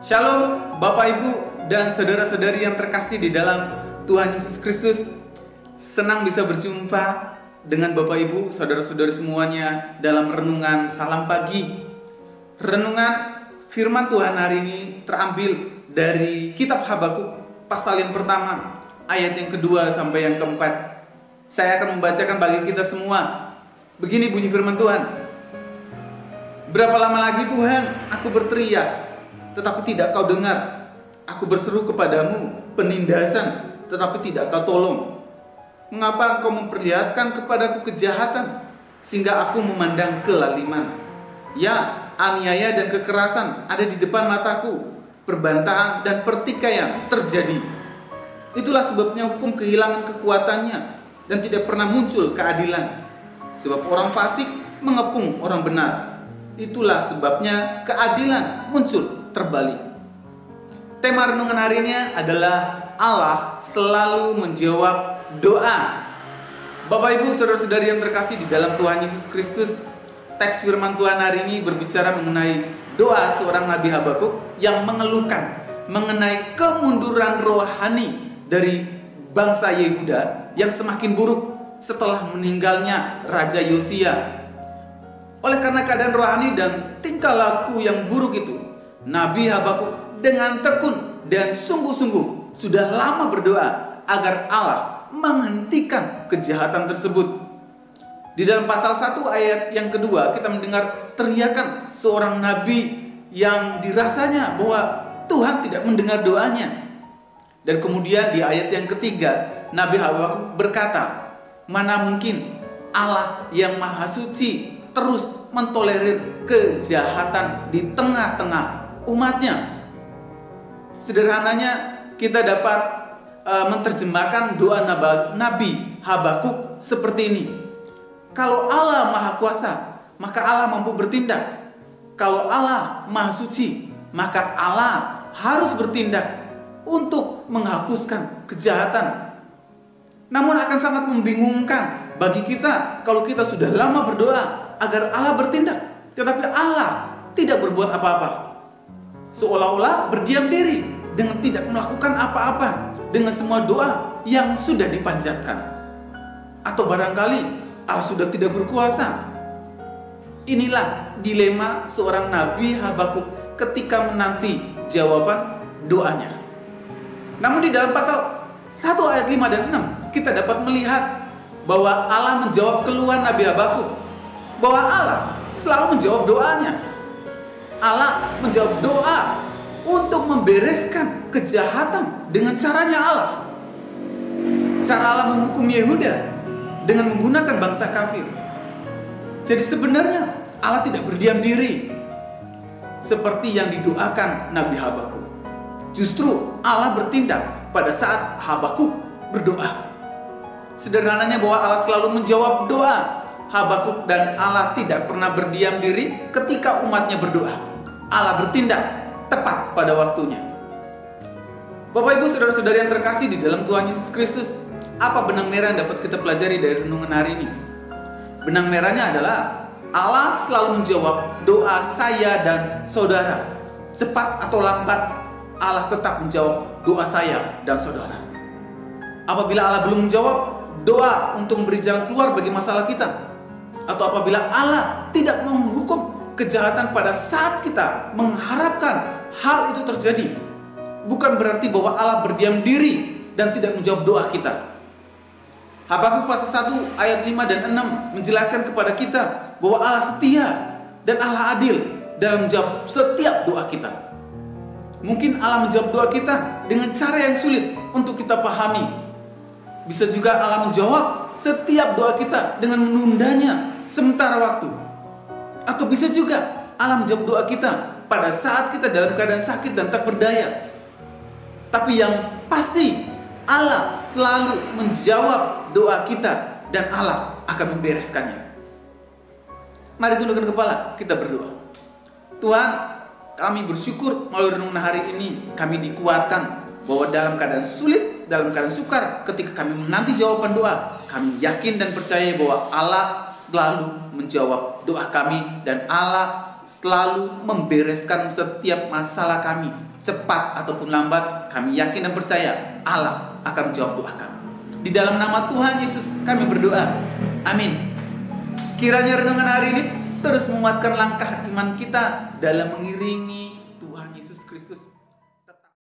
Shalom Bapak Ibu dan saudara-saudari yang terkasih di dalam Tuhan Yesus Kristus. Senang bisa berjumpa dengan Bapak Ibu, saudara-saudari semuanya dalam renungan salam pagi. Renungan firman Tuhan hari ini terambil dari kitab Habakuk pasal yang pertama, ayat yang kedua sampai yang keempat. Saya akan membacakan bagi kita semua. Begini bunyi firman Tuhan. Berapa lama lagi Tuhan aku berteriak, tetapi tidak kau dengar. Aku berseru kepadamu penindasan, tetapi tidak kau tolong. Mengapa engkau memperlihatkan kepadaku kejahatan, sehingga aku memandang kelaliman? Ya, aniaya dan kekerasan ada di depan mataku, perbantahan dan pertikaian terjadi. Itulah sebabnya hukum kehilangan kekuatannya, dan tidak pernah muncul keadilan. Sebab orang fasik mengepung orang benar. Itulah sebabnya keadilan muncul terbalik. Tema renungan hari ini adalah Allah selalu menjawab doa. Bapak Ibu, saudara-saudari yang terkasih di dalam Tuhan Yesus Kristus, teks firman Tuhan hari ini berbicara mengenai doa seorang Nabi Habakuk yang mengeluhkan mengenai kemunduran rohani dari bangsa Yehuda yang semakin buruk setelah meninggalnya Raja Yosia. Oleh karena keadaan rohani dan tingkah laku yang buruk itu, Nabi Habakuk dengan tekun dan sungguh-sungguh sudah lama berdoa agar Allah menghentikan kejahatan tersebut. Di dalam pasal 1 ayat yang kedua, kita mendengar teriakan seorang nabi yang dirasanya bahwa Tuhan tidak mendengar doanya. Dan kemudian di ayat yang ketiga, Nabi Habakuk berkata, mana mungkin Allah yang maha suci terus mentolerir kejahatan di tengah-tengah umatnya. Sederhananya kita dapat menerjemahkan doa Nabi Habakuk seperti ini. Kalau Allah maha kuasa, maka Allah mampu bertindak. Kalau Allah maha suci, maka Allah harus bertindak untuk menghapuskan kejahatan. Namun akan sangat membingungkan bagi kita kalau kita sudah lama berdoa agar Allah bertindak, tetapi Allah tidak berbuat apa-apa. Seolah-olah berdiam diri dengan tidak melakukan apa-apa dengan semua doa yang sudah dipanjatkan. Atau barangkali Allah sudah tidak berkuasa. Inilah dilema seorang Nabi Habakuk ketika menanti jawaban doanya. Namun di dalam pasal 1 ayat 5 dan 6 kita dapat melihat bahwa Allah menjawab keluhan Nabi Habakuk, bahwa Allah selalu menjawab doanya. Allah menjawab doa untuk membereskan kejahatan dengan caranya Allah. Cara Allah menghukum Yehuda dengan menggunakan bangsa kafir. Jadi sebenarnya Allah tidak berdiam diri seperti yang didoakan Nabi Habakuk. Justru Allah bertindak pada saat Habakuk berdoa. Sederhananya bahwa Allah selalu menjawab doa Habakuk, dan Allah tidak pernah berdiam diri ketika umatnya berdoa. Allah bertindak tepat pada waktunya. Bapak Ibu, saudara-saudari yang terkasih di dalam Tuhan Yesus Kristus, apa benang merah yang dapat kita pelajari dari renungan hari ini? Benang merahnya adalah Allah selalu menjawab doa saya dan saudara. Cepat atau lambat, Allah tetap menjawab doa saya dan saudara. Apabila Allah belum menjawab doa untuk memberi jalan keluar bagi masalah kita, atau apabila Allah tidak menghukum kejahatan pada saat kita mengharapkan hal itu terjadi, bukan berarti bahwa Allah berdiam diri dan tidak menjawab doa kita. Habakuk pasal 1 ayat 5 dan 6 menjelaskan kepada kita bahwa Allah setia dan Allah adil dalam menjawab setiap doa kita. Mungkin Allah menjawab doa kita dengan cara yang sulit untuk kita pahami. Bisa juga Allah menjawab setiap doa kita dengan menundanya sementara waktu. Atau bisa juga Allah menjawab doa kita pada saat kita dalam keadaan sakit dan tak berdaya. Tapi yang pasti Allah selalu menjawab doa kita dan Allah akan membereskannya. Mari tundukkan kepala, kita berdoa. Tuhan, kami bersyukur melalui renungan hari ini kami dikuatkan bahwa dalam keadaan sulit, dalam keadaan sukar, ketika kami menanti jawaban doa, kami yakin dan percaya bahwa Allah selalu menjawab doa kami dan Allah selalu membereskan setiap masalah kami cepat ataupun lambat, kami yakin dan percaya Allah akan menjawab doa kami. Di dalam nama Tuhan Yesus kami berdoa. Amin. Kiranya renungan hari ini terus menguatkan langkah iman kita dalam mengiringi